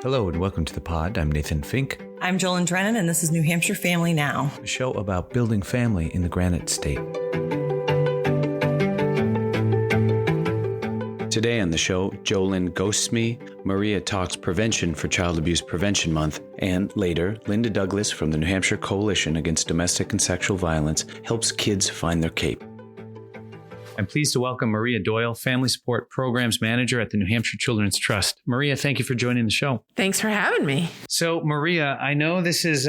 Hello and welcome to the pod. I'm Nathan Fink. I'm Jolyn Drennan, and this is New Hampshire Family Now, A show about building family in the Granite State. Today on the show, Jolyn ghosts me, Maria talks prevention for Child Abuse Prevention Month, and later, Linda Douglas from the New Hampshire Coalition Against Domestic and Sexual Violence helps kids find their cape. I'm pleased to welcome Maria Doyle, Family Support Programs Manager at the New Hampshire Children's Trust. Maria, thank you for joining the show. Thanks for having me. So, Maria, I know this is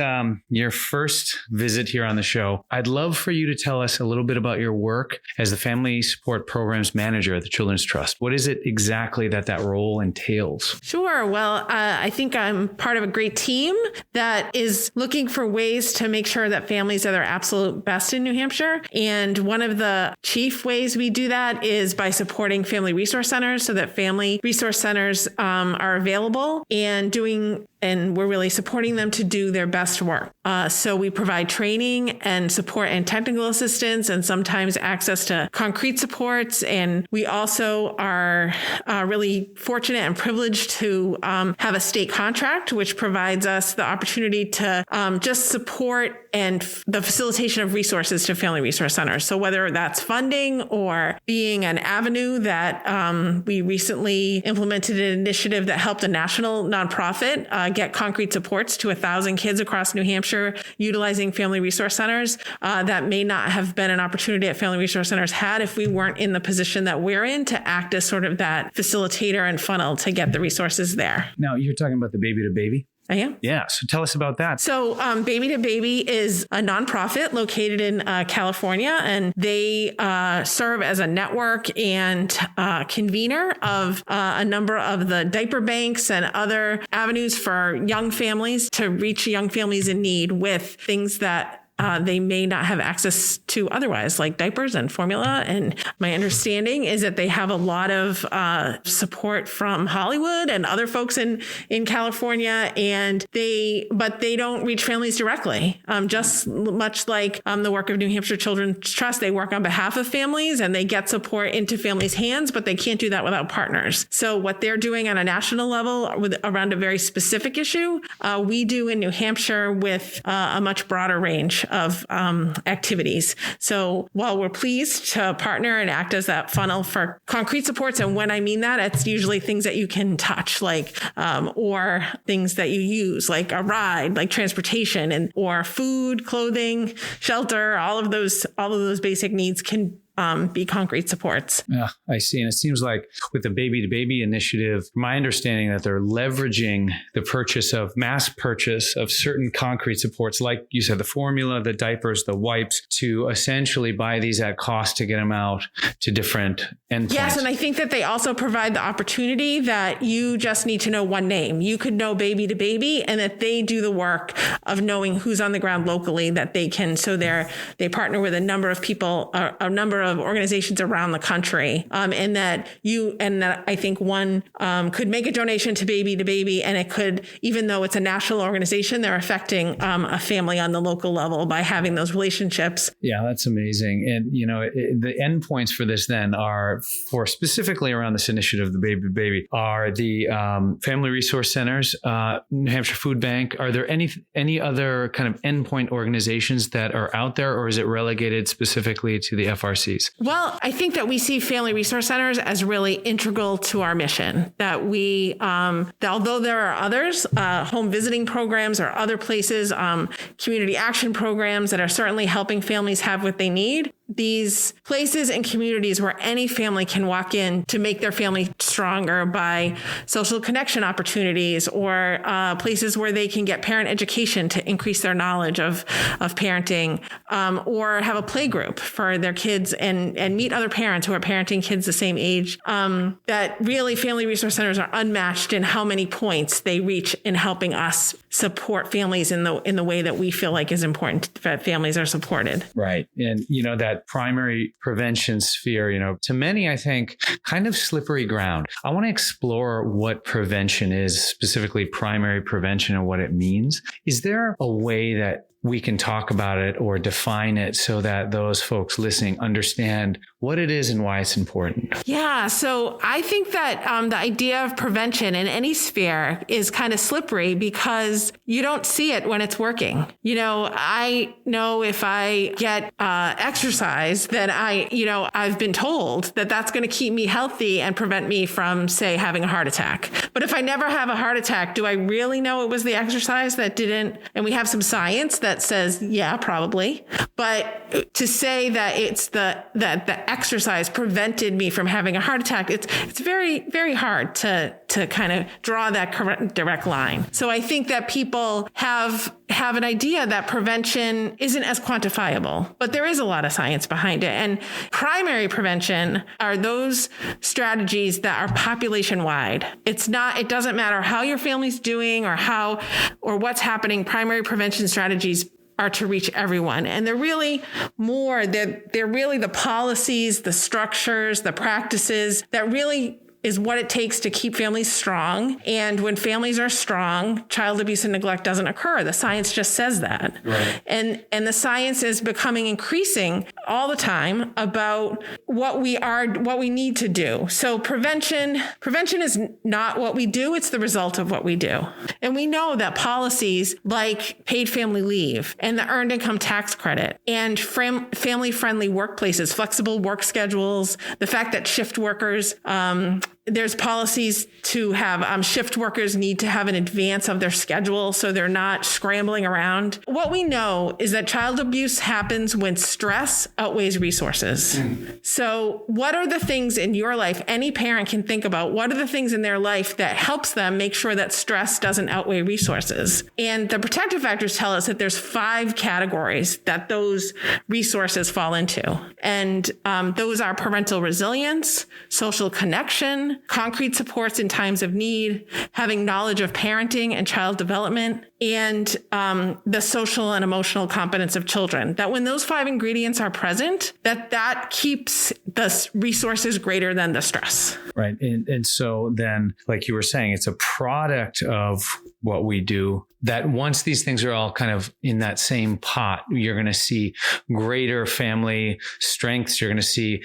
your first visit here on the show. I'd love for you to tell us a little bit about your work as the Family Support Programs Manager at the Children's Trust. What is it exactly that role entails? Sure. Well, I think I'm part of a great team that is looking for ways to make sure that families are their absolute best in New Hampshire. And one of the chief ways we do that is by supporting family resource centers so that family resource centers are available and we're really supporting them to do their best work. So we provide training and support and technical assistance and sometimes access to concrete supports. And we also are really fortunate and privileged to have a state contract, which provides us the opportunity to just support and the facilitation of resources to family resource centers. So whether that's funding or being an avenue that we recently implemented an initiative that helped a national nonprofit get concrete supports to 1,000 kids across New Hampshire utilizing family resource centers that may not have been an opportunity at family resource centers had if we weren't in the position that we're in to act as sort of that facilitator and funnel to get the resources there. Now, you're talking about the Baby to Baby? I am. Yeah. So tell us about that. So Baby to Baby is a nonprofit located in California, and they serve as a network and convener of a number of the diaper banks and other avenues for young families to reach young families in need with things that they may not have access to otherwise, like diapers and formula. And my understanding is that they have a lot of support from Hollywood and other folks in California, but they don't reach families directly. Just much like the work of New Hampshire Children's Trust, they work on behalf of families and they get support into families' hands, but they can't do that without partners. So what they're doing on a national level around a very specific issue, we do in New Hampshire with a much broader range of activities. So while we're pleased to partner and act as that funnel for concrete supports, and when I mean that, it's usually things that you can touch, like or things that you use, like a ride, like transportation, or food, clothing, shelter. All of those basic needs can be concrete supports. Yeah, I see. And it seems like with the Baby to Baby initiative, my understanding that they're leveraging the mass purchase of certain concrete supports, like you said, the formula, the diapers, the wipes, to essentially buy these at cost to get them out to different endpoints. Yes, and I think that they also provide the opportunity that you just need to know one name. You could know Baby to Baby, and that they do the work of knowing who's on the ground locally that they can. So they partner with a number of people, a number of organizations around the country, and that I think one could make a donation to Baby, and it could, even though it's a national organization, they're affecting a family on the local level by having those relationships. Yeah, that's amazing. And the endpoints for this then are, for specifically around this initiative, the Baby to Baby, are the family resource centers, New Hampshire Food Bank. Are there any other kind of endpoint organizations that are out there, or is it relegated specifically to the FRCs? Well, I think that we see family resource centers as really integral to our mission, that that although there are others, home visiting programs or other places, community action programs that are certainly helping families have what they need, these places and communities where any family can walk in to make their family stronger by social connection opportunities, or places where they can get parent education to increase their knowledge of parenting, or have a play group for their kids and meet other parents who are parenting kids the same age. That really family resource centers are unmatched in how many points they reach in helping us support families in the way that we feel like is important that families are supported. Right. And, that primary prevention sphere, to many, I think, kind of slippery ground. I want to explore what prevention is, specifically primary prevention, and what it means. Is there a way that we can talk about it or define it so that those folks listening understand what it is and why it's important? Yeah. So I think that the idea of prevention in any sphere is kind of slippery because you don't see it when it's working. I know if I get exercise that I've been told that that's going to keep me healthy and prevent me from, say, having a heart attack. But if I never have a heart attack, do I really know it was the exercise that didn't? And we have some science that says, yeah, probably. But to say that it's that the exercise prevented me from having a heart attack, it's very, very hard to kind of draw that direct line. So I think that people have an idea that prevention isn't as quantifiable, but there is a lot of science behind it. And primary prevention are those strategies that are population wide. It doesn't matter how your family's doing or what's happening. Primary prevention strategies are to reach everyone. And they're really they're really the policies, the structures, the practices that really is what it takes to keep families strong. And when families are strong, child abuse and neglect doesn't occur. The science just says that. Right. And the science is becoming increasing all the time about what we need to do. So prevention is not what we do. It's the result of what we do. And we know that policies like paid family leave and the earned income tax credit and family-friendly workplaces, flexible work schedules, the fact that shift workers, there's policies to have shift workers need to have an advance of their schedule so they're not scrambling around. What we know is that child abuse happens when stress outweighs resources. So what are the things in your life any parent can think about? What are the things in their life that helps them make sure that stress doesn't outweigh resources? And the protective factors tell us that there's 5 categories that those resources fall into. And those are parental resilience, social connection, concrete supports in times of need, having knowledge of parenting and child development, and the social and emotional competence of children. That when those 5 ingredients are present, that keeps the resources greater than the stress. Right. And so then, like you were saying, it's a product of what we do, that once these things are all kind of in that same pot, you're going to see greater family strengths. You're going to see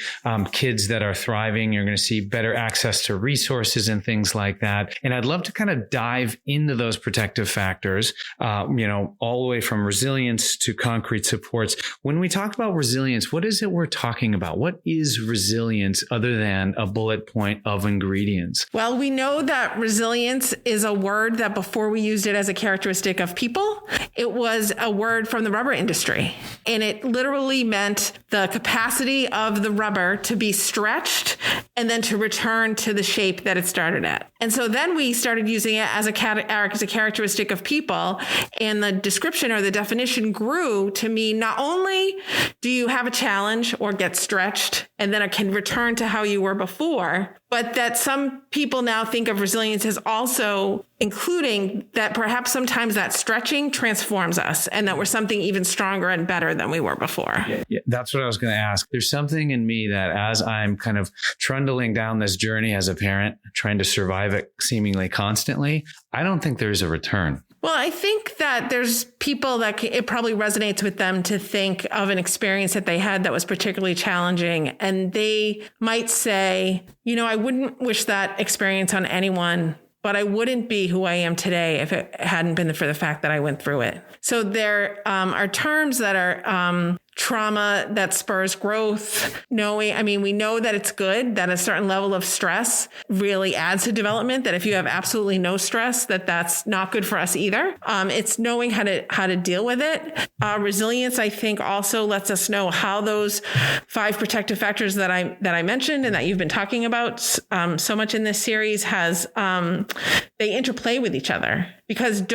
kids that are thriving. You're going to see better access to resources and things like that. And I'd love to kind of dive into those protective factors, all the way from resilience to concrete supports. When we talk about resilience, what is it we're talking about? What is resilience other than a bullet point of ingredients? Well, we know that resilience is a word that before we used it as a characteristic of people, it was a word from the rubber industry. And it literally meant the capacity of the rubber to be stretched and then to return to the shape that it started at. And so then we started using it as a characteristic of people. And the description or the definition grew to mean not only do you have a challenge or get stretched and then it can return to how you were before, but that some people now think of resilience as also including that perhaps sometimes that stretching transforms us and that we're something even stronger and better than we were before. Yeah, that's what I was going to ask. There's something in me that as I'm kind of trundling down this journey as a parent, trying to survive it seemingly constantly, I don't think there's a return. Well, I think that there's people that it probably resonates with them to think of an experience that they had that was particularly challenging. And they might say, I wouldn't wish that experience on anyone, but I wouldn't be who I am today if it hadn't been for the fact that I went through it. So there are terms that are trauma that spurs growth. We know that it's good, that a certain level of stress really adds to development, that if you have absolutely no stress, that's not good for us either. It's knowing how to deal with it. Resilience, I think, also lets us know how those 5 protective factors that I mentioned and that you've been talking about so much in this series they interplay with each other. Because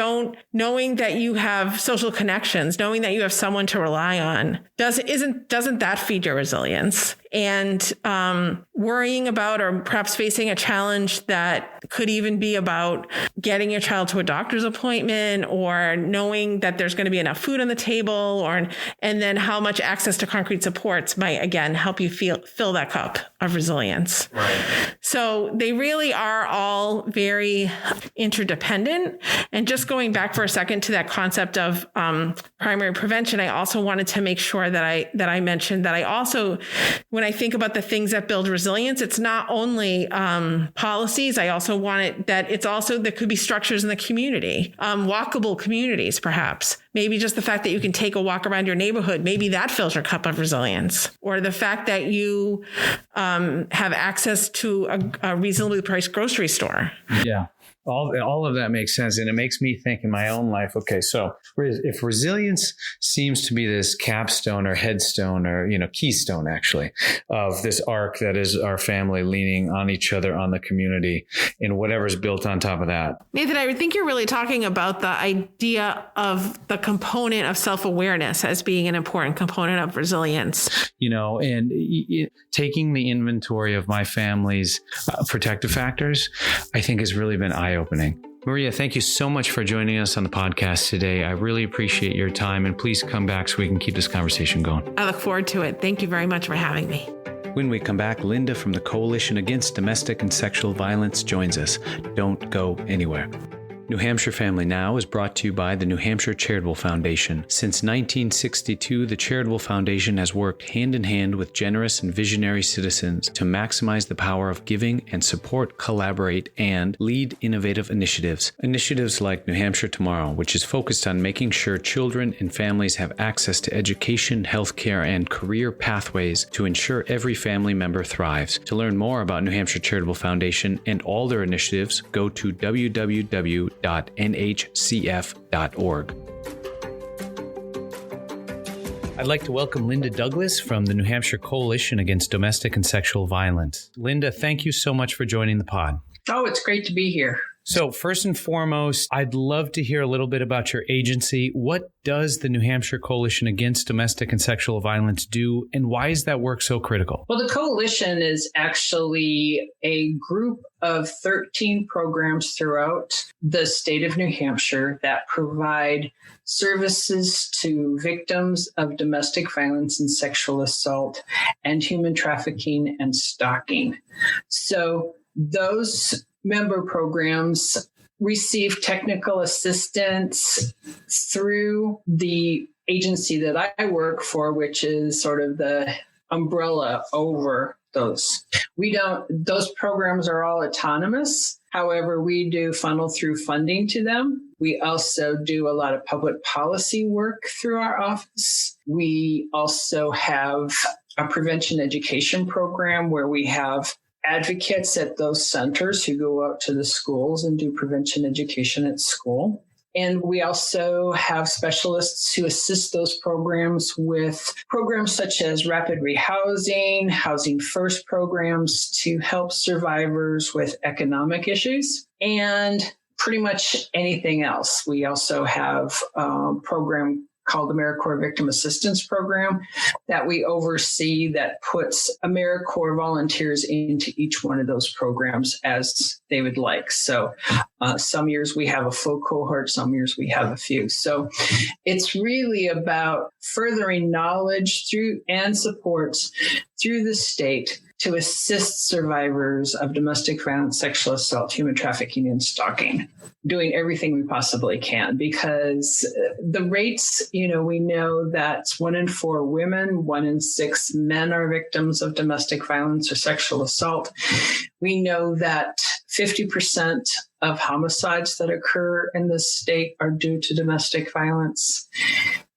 knowing that you have social connections, knowing that you have someone to rely on, doesn't that feed your resilience? and worrying about or perhaps facing a challenge that could even be about getting your child to a doctor's appointment or knowing that there's going to be enough food on the table, and then how much access to concrete supports might, again, help you fill that cup of resilience. Right. So they really are all very interdependent. And just going back for a second to that concept of primary prevention, I also wanted to make sure that I mentioned that I also, when I think about the things that build resilience, it's not only policies. I also want it that it's also, there could be structures in the community, walkable communities, perhaps. Maybe just the fact that you can take a walk around your neighborhood, maybe that fills your cup of resilience. Or the fact that you have access to a reasonably priced grocery store. Yeah. All of that makes sense. And it makes me think in my own life, okay, so if resilience seems to be this capstone or headstone or, keystone actually of this arc that is our family leaning on each other, on the community, and whatever's built on top of that. Nathan, I think you're really talking about the idea of the component of self-awareness as being an important component of resilience. And taking the inventory of my family's protective factors, I think has really been eye-opening. Maria, thank you so much for joining us on the podcast today. I really appreciate your time, and please come back so we can keep this conversation going. I look forward to it. Thank you very much for having me. When we come back, Linda from the Coalition Against Domestic and Sexual Violence joins us. Don't go anywhere. New Hampshire Family Now is brought to you by the New Hampshire Charitable Foundation. Since 1962, the Charitable Foundation has worked hand in hand with generous and visionary citizens to maximize the power of giving and support, collaborate, and lead innovative initiatives. Initiatives like New Hampshire Tomorrow, which is focused on making sure children and families have access to education, healthcare, and career pathways to ensure every family member thrives. To learn more about New Hampshire Charitable Foundation and all their initiatives, go to www.nhcf.org. I'd like to welcome Linda Douglas from the New Hampshire Coalition Against Domestic and Sexual Violence. Linda, thank you so much for joining the pod. Oh, it's great to be here. So first and foremost, I'd love to hear a little bit about your agency. What does the New Hampshire Coalition Against Domestic and Sexual Violence do, and why is that work so critical? Well, the coalition is actually a group of 13 programs throughout the state of New Hampshire that provide services to victims of domestic violence and sexual assault and human trafficking and stalking. So those member programs receive technical assistance through the agency that I work for, which is sort of the umbrella over those. Those programs are all autonomous. However, we do funnel through funding to them. We also do a lot of public policy work through our office. We also have a prevention education program where we have advocates at those centers who go out to the schools and do prevention education at school. And we also have specialists who assist those programs with programs such as rapid rehousing, housing first programs to help survivors with economic issues, and pretty much anything else. We also have a program called AmeriCorps Victim Assistance Program that we oversee that puts AmeriCorps volunteers into each one of those programs as they would like. So some years we have a full cohort, some years we have a few. So it's really about furthering knowledge through and supports through the state to assist survivors of domestic violence, sexual assault, human trafficking, and stalking, doing everything we possibly can, because the rates, we know that 1 in 4 women, 1 in 6 men are victims of domestic violence or sexual assault. We know that 50% of homicides that occur in this state are due to domestic violence.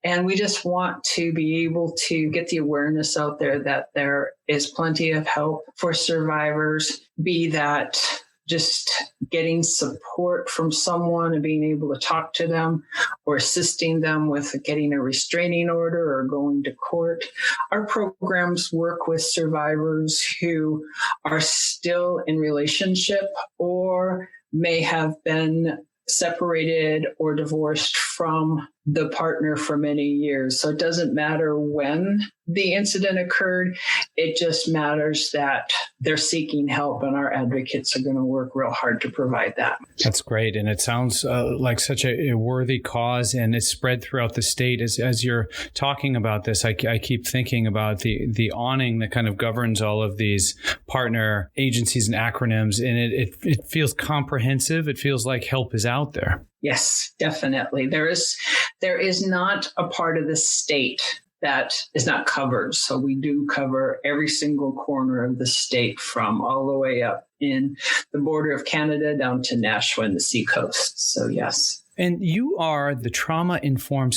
And we just want to be able to get the awareness out there that there is plenty of help for survivors, be that just getting support from someone and being able to talk to them, or assisting them with getting a restraining order or going to court. Our programs work with survivors who are still in relationship or may have been separated or divorced from the partner for many years. So it doesn't matter when the incident occurred. It just matters that they're seeking help, and our advocates are going to work real hard to provide that. That's great. And it sounds like such a worthy cause, and it's spread throughout the state. As you're talking about this, I keep thinking about the awning that kind of governs all of these partner agencies and acronyms, and it feels comprehensive. It feels like help is out there. Yes, definitely. There is not a part of the state that is not covered. So we do cover every single corner of the state, from all the way up in the border of Canada down to Nashua and the seacoast. So yes. And you are the trauma-informed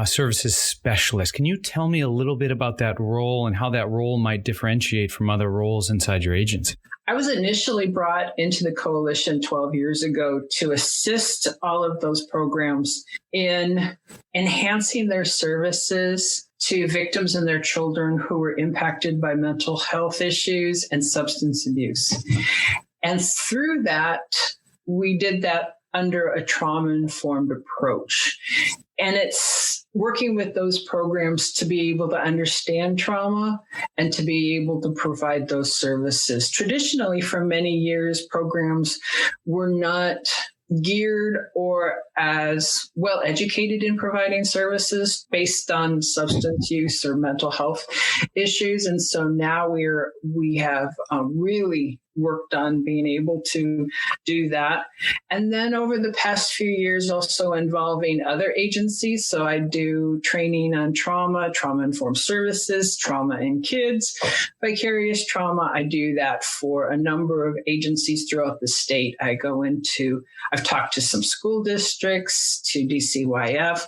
services specialist. Can you tell me a little bit about that role and how that role might differentiate from other roles inside your agency? I was initially brought into the coalition 12 years ago to assist all of those programs in enhancing their services to victims and their children who were impacted by mental health issues and substance abuse. And through that, we did that under a trauma-informed approach. And it's working with those programs to be able to understand trauma and to be able to provide those services. Traditionally, for many years, programs were not geared or as well educated in providing services based on substance use or mental health issues. And so now we have really worked on being able to do that. And then over the past few years, also involving other agencies. So I do training on trauma-informed services, trauma in kids, vicarious trauma. I do that for a number of agencies throughout the state. I've talked to some school districts, to DCYF,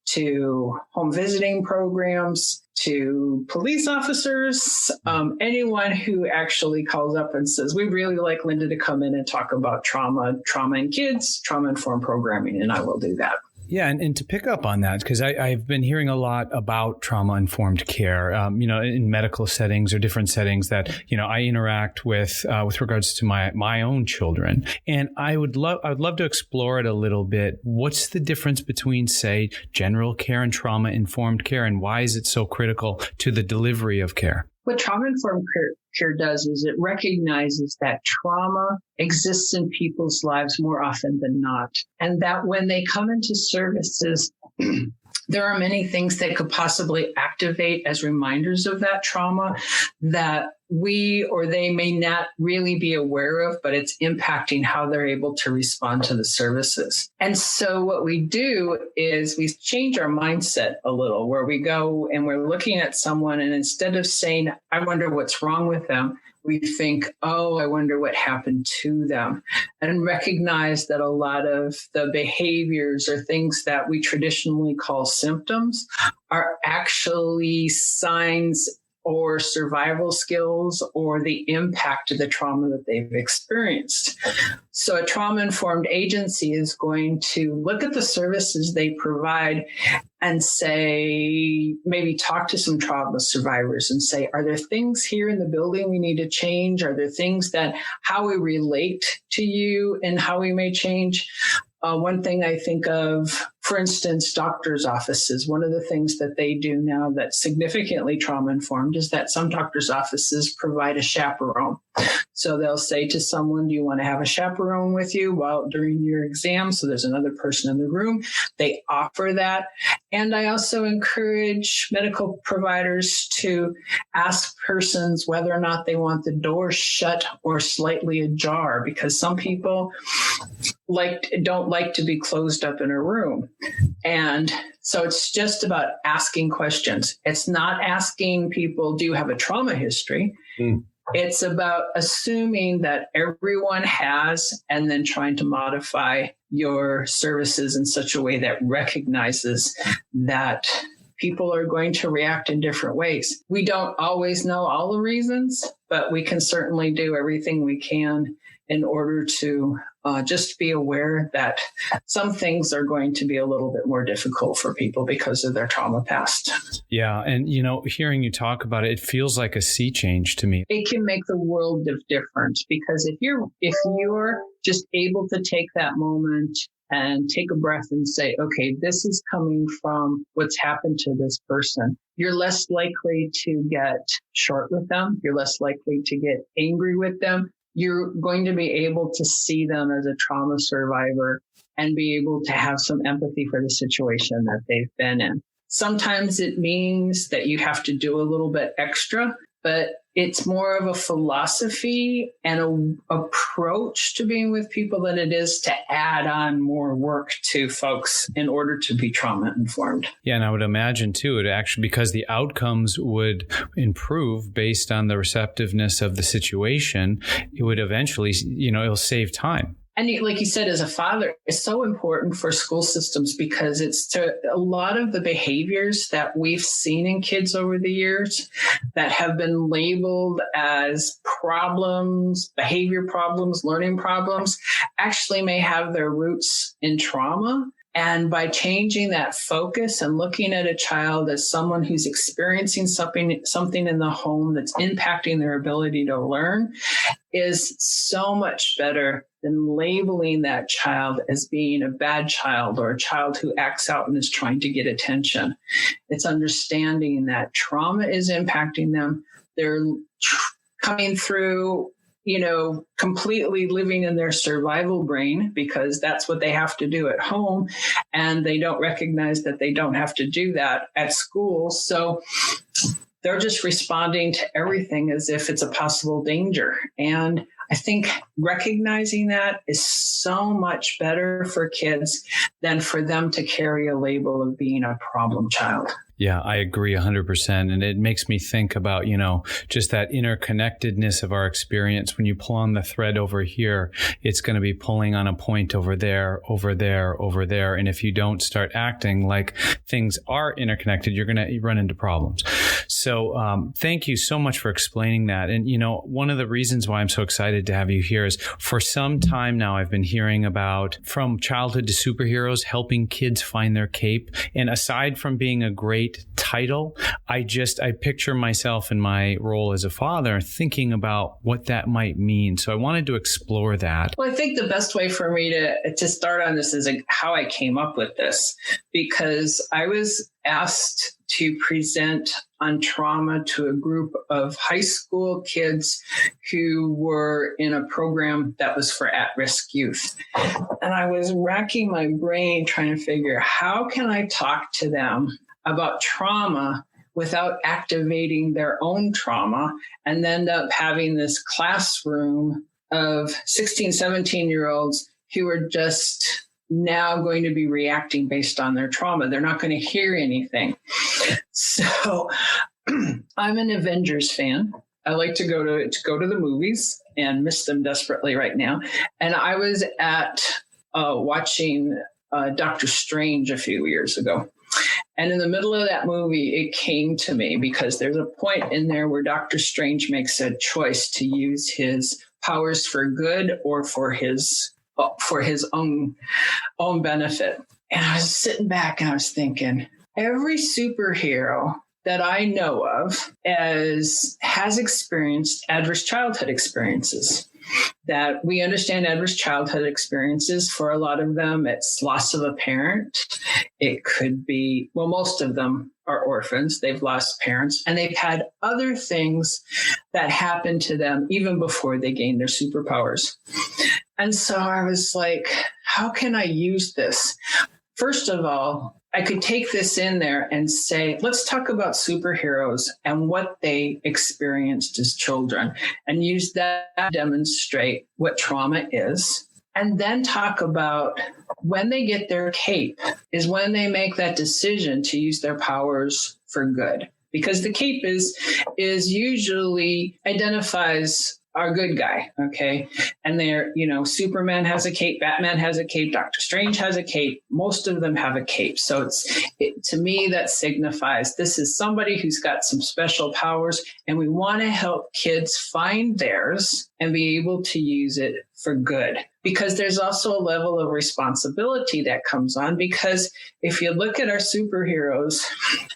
to home visiting programs, to police officers, anyone who actually calls up and says, we'd really like Linda to come in and talk about trauma in kids, trauma-informed programming, and I will do that. Yeah, and to pick up on that, because I've been hearing a lot about trauma-informed care, in medical settings or different settings that, I interact with regards to my own children. And I would love to explore it a little bit. What's the difference between, say, general care and trauma-informed care, and why is it so critical to the delivery of care? What trauma-informed care does is it recognizes that trauma exists in people's lives more often than not. And that when they come into services, there are many things that could possibly activate as reminders of that trauma that we or they may not really be aware of, but it's impacting how they're able to respond to the services. And so what we do is we change our mindset a little, where we go and we're looking at someone, and instead of saying, I wonder what's wrong with them, we think, oh, I wonder what happened to them, and recognize that a lot of the behaviors or things that we traditionally call symptoms are actually signs or survival skills or the impact of the trauma that they've experienced. So a trauma-informed agency is going to look at the services they provide and say, maybe talk to some trauma survivors and say, are there things here in the building we need to change? Are there things that how we relate to you and how we may change? One thing I think of, for instance, doctors' offices, one of the things that they do now that's significantly trauma-informed is that some doctors' offices provide a chaperone. So they'll say to someone, do you want to have a chaperone with you during your exam? So there's another person in the room. They offer that. And I also encourage medical providers to ask persons whether or not they want the door shut or slightly ajar, because some people don't like to be closed up in a room. And so it's just about asking questions. It's not asking people, do you have a trauma history? It's about assuming that everyone has, and then trying to modify your services in such a way that recognizes that people are going to react in different ways. We don't always know all the reasons, but we can certainly do everything we can in order to just be aware that some things are going to be a little bit more difficult for people because of their trauma past. Yeah. And, hearing you talk about it, it feels like a sea change to me. It can make the world of difference, because if you're just able to take that moment and take a breath and say, okay, this is coming from what's happened to this person. You're less likely to get short with them. You're less likely to get angry with them. You're going to be able to see them as a trauma survivor and be able to have some empathy for the situation that they've been in. Sometimes it means that you have to do a little bit extra, but it's more of a philosophy and an approach to being with people than it is to add on more work to folks in order to be trauma informed. Yeah, and I would imagine too, it actually, because the outcomes would improve based on the receptiveness of the situation, it would eventually, it'll save time. And like you said, as a father, it's so important for school systems because it's to a lot of the behaviors that we've seen in kids over the years that have been labeled as problems, behavior problems, learning problems, actually may have their roots in trauma. And by changing that focus and looking at a child as someone who's experiencing something in the home that's impacting their ability to learn is so much better than labeling that child as being a bad child or a child who acts out and is trying to get attention. It's understanding that trauma is impacting them. They're coming through completely living in their survival brain because that's what they have to do at home. And they don't recognize that they don't have to do that at school. So they're just responding to everything as if it's a possible danger. And I think recognizing that is so much better for kids than for them to carry a label of being a problem child. Yeah, I agree 100%. And it makes me think about, just that interconnectedness of our experience. When you pull on the thread over here, it's going to be pulling on a point over there, over there, over there. And if you don't start acting like things are interconnected, you're going to run into problems. So thank you so much for explaining that. And, one of the reasons why I'm so excited to have you here is for some time now, I've been hearing about from childhood to superheroes, helping kids find their cape. And aside from being a great title, I picture myself in my role as a father thinking about what that might mean. So I wanted to explore that. Well, I think the best way for me to start on this is how I came up with this, because I was asked to present on trauma to a group of high school kids who were in a program that was for at-risk youth. And I was racking my brain trying to figure, how can I talk to them about trauma without activating their own trauma, and end up having this classroom of 16, 17-year-olds who are just now going to be reacting based on their trauma. They're not going to hear anything. So I'm an Avengers fan. I like to go to the movies and miss them desperately right now. And I was at watching Doctor Strange a few years ago. And in the middle of that movie, it came to me because there's a point in there where Doctor Strange makes a choice to use his powers for good or for his own benefit. And I was sitting back and I was thinking, every superhero that I know of has experienced adverse childhood experiences. That we understand adverse childhood experiences. For a lot of them, it's loss of a parent. It could be, most of them are orphans. They've lost parents, and they've had other things that happened to them even before they gained their superpowers. And so I was like, how can I use this? First of all, I could take this in there and say, let's talk about superheroes and what they experienced as children, and use that to demonstrate what trauma is. And then talk about when they get their cape is when they make that decision to use their powers for good. Because the cape is usually identifies our good guy, okay? And they're, Superman has a cape, Batman has a cape, Doctor Strange has a cape. Most of them have a cape. So to me, that signifies this is somebody who's got some special powers, and we want to help kids find theirs and be able to use it for good. Because there's also a level of responsibility that comes on, because if you look at our superheroes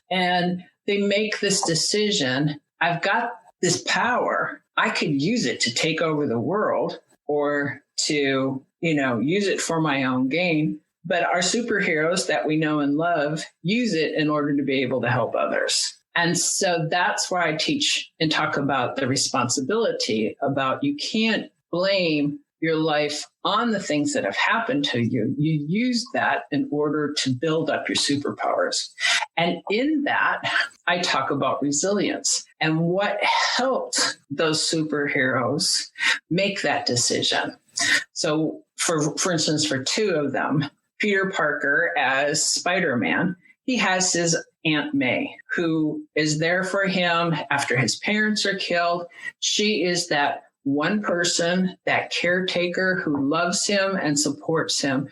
and they make this decision, I've got this power, I could use it to take over the world or to, use it for my own gain. But our superheroes that we know and love use it in order to be able to help others. And so that's where I teach and talk about the responsibility about you can't blame your life on the things that have happened to you. You use that in order to build up your superpowers. And in that, I talk about resilience and what helped those superheroes make that decision. So for instance, for two of them, Peter Parker as Spider-Man, he has his Aunt May, who is there for him after his parents are killed. She is that one person, that caretaker who loves him and supports him,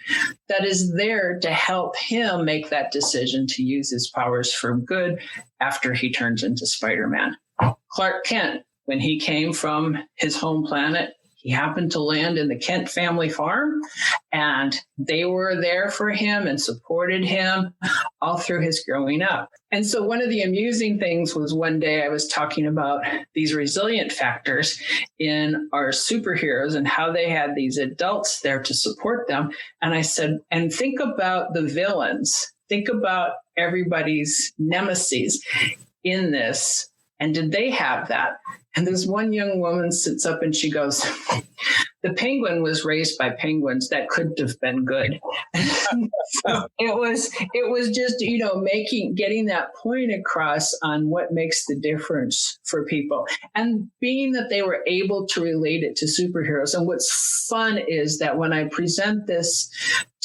that is there to help him make that decision to use his powers for good after he turns into Spider-Man. Clark Kent, when he came from his home planet, he happened to land in the Kent family farm, and they were there for him and supported him all through his growing up. And so one of the amusing things was one day I was talking about these resilient factors in our superheroes and how they had these adults there to support them. And I said, and think about the villains. Think about everybody's nemesis in this. And did they have that? And this one young woman sits up and she goes, the penguin was raised by penguins. That couldn't have been good. So it was just, getting that point across on what makes the difference for people. And being that they were able to relate it to superheroes. And what's fun is that when I present this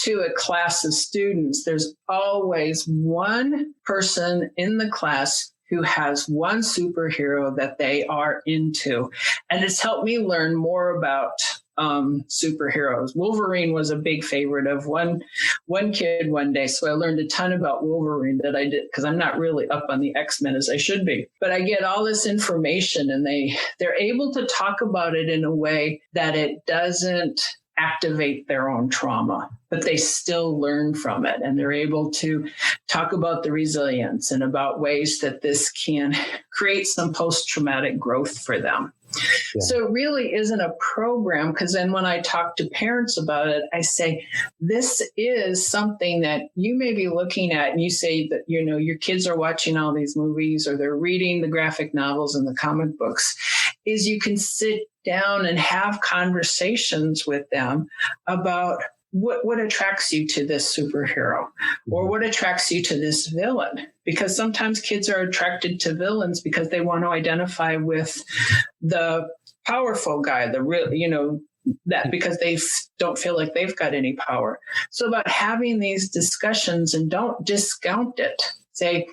to a class of students, there's always one person in the class who has one superhero that they are into. And it's helped me learn more about superheroes. Wolverine was a big favorite of one kid one day. So I learned a ton about Wolverine that I did because I'm not really up on the X-Men as I should be. But I get all this information and they're able to talk about it in a way that it doesn't activate their own trauma, but they still learn from it. And they're able to talk about the resilience and about ways that this can create some post-traumatic growth for them. Yeah. So it really isn't a program, because then when I talk to parents about it, I say, this is something that you may be looking at and you say that, your kids are watching all these movies or they're reading the graphic novels and the comic books, is you can sit down and have conversations with them about what attracts you to this superhero or what attracts you to this villain. Because sometimes kids are attracted to villains because they want to identify with the powerful guy, the real, that because they don't feel like they've got any power. So about having these discussions, and don't discount it. Say,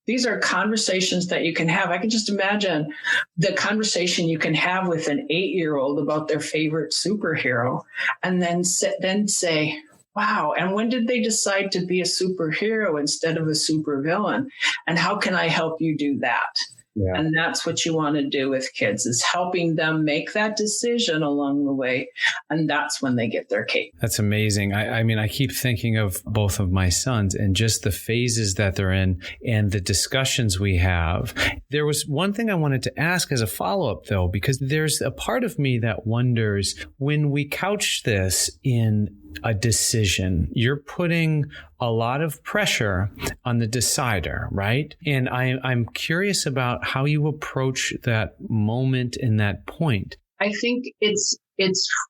these are conversations that you can have. I can just imagine the conversation you can have with an 8-year-old about their favorite superhero, and then say, wow, and when did they decide to be a superhero instead of a supervillain? And how can I help you do that? Yeah. And that's what you want to do with kids, is helping them make that decision along the way. And that's when they get their cape. That's amazing. I mean, I keep thinking of both of my sons and just the phases that they're in and the discussions we have. There was one thing I wanted to ask as a follow-up, though, because there's a part of me that wonders, when we couch this in a decision, you're putting a lot of pressure on the decider, right? And I'm curious about how you approach that moment and that point. I think it's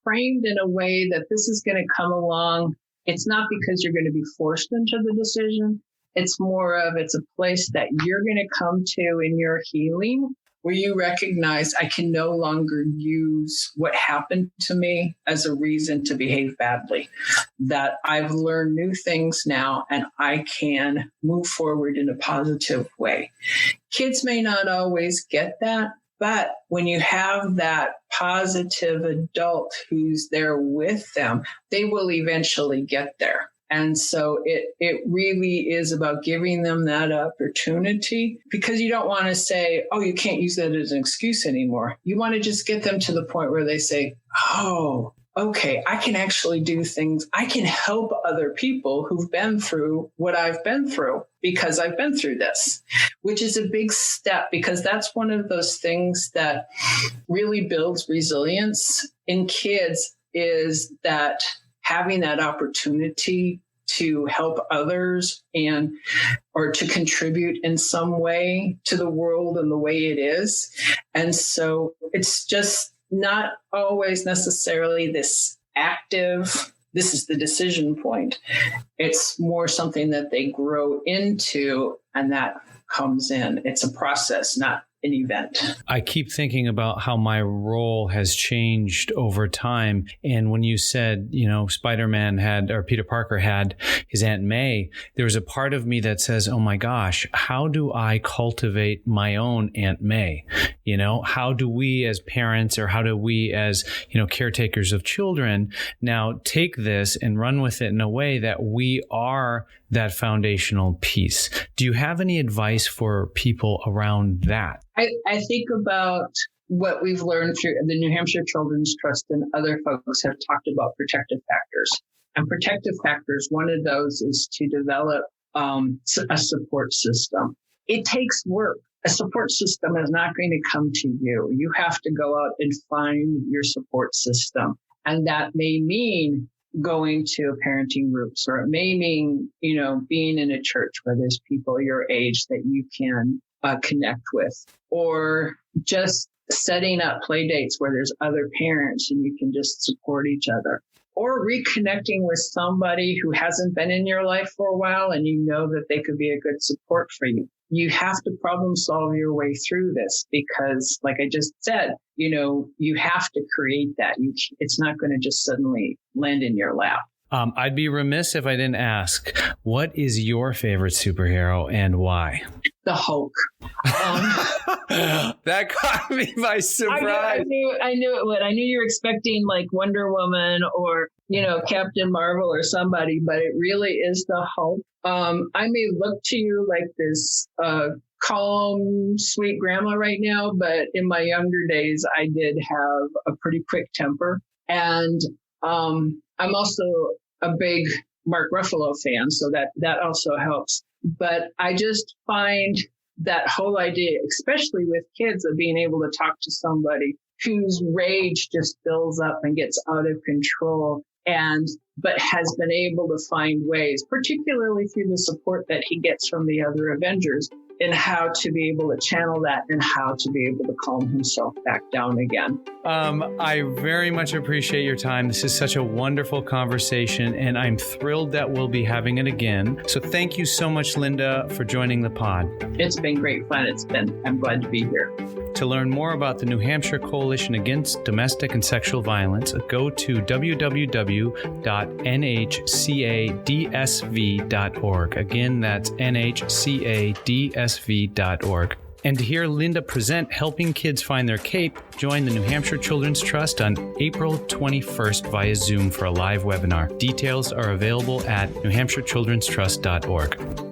framed in a way that this is going to come along. It's not because you're going to be forced into the decision. It's more of, it's a place that you're going to come to in your healing, where you recognize, I can no longer use what happened to me as a reason to behave badly, that I've learned new things now and I can move forward in a positive way. Kids may not always get that, but when you have that positive adult who's there with them, they will eventually get there. And so it really is about giving them that opportunity, because you don't want to say, oh, you can't use that as an excuse anymore. You want to just get them to the point where they say, oh, okay, I can actually do things. I can help other people who've been through what I've been through because I've been through this, which is a big step, because that's one of those things that really builds resilience in kids, is that having that opportunity to help others or to contribute in some way to the world and the way it is. And so it's just not always necessarily this active, this is the decision point. It's more something that they grow into, and that comes in. It's a process, not an event. I keep thinking about how my role has changed over time. And when you said, Spider-Man or Peter Parker had his Aunt May, there was a part of me that says, oh my gosh, how do I cultivate my own Aunt May? How do we as parents, or how do we as, caretakers of children now take this and run with it in a way that we are that foundational piece? Do you have any advice for people around that? I think about what we've learned through the New Hampshire Children's Trust, and other folks have talked about protective factors. And protective factors, one of those is to develop a support system. It takes work. A support system is not going to come to you. You have to go out and find your support system. And that may mean going to parenting groups, or it may mean, being in a church where there's people your age that you can connect with, or just setting up play dates where there's other parents and you can just support each other, or reconnecting with somebody who hasn't been in your life for a while and you know that they could be a good support for you. You have to problem solve your way through this, because like I just said, you have to create that. It's not going to just suddenly land in your lap. I'd be remiss if I didn't ask, what is your favorite superhero and why? The Hulk. That caught me by surprise. I knew it would. I knew you were expecting like Wonder Woman or, Captain Marvel or somebody, but it really is the Hulk. I may look to you like this calm, sweet grandma right now, but in my younger days, I did have a pretty quick temper. And I'm also a big Mark Ruffalo fan, so that also helps. But I just find that whole idea, especially with kids, of being able to talk to somebody whose rage just builds up and gets out of control, but has been able to find ways, particularly through the support that he gets from the other Avengers, in how to be able to channel that and how to be able to calm himself back down again. I very much appreciate your time. This is such a wonderful conversation, and I'm thrilled that we'll be having it again. So thank you so much, Linda, for joining the pod. It's been great fun. I'm glad to be here. To learn more about the New Hampshire Coalition Against Domestic and Sexual Violence, go to www.nhcadsv.org. Again, that's nhcadsv.org. And to hear Linda present Helping Kids Find Their Cape, join the New Hampshire Children's Trust on April 21st via Zoom for a live webinar. Details are available at newhampshirechildrenstrust.org.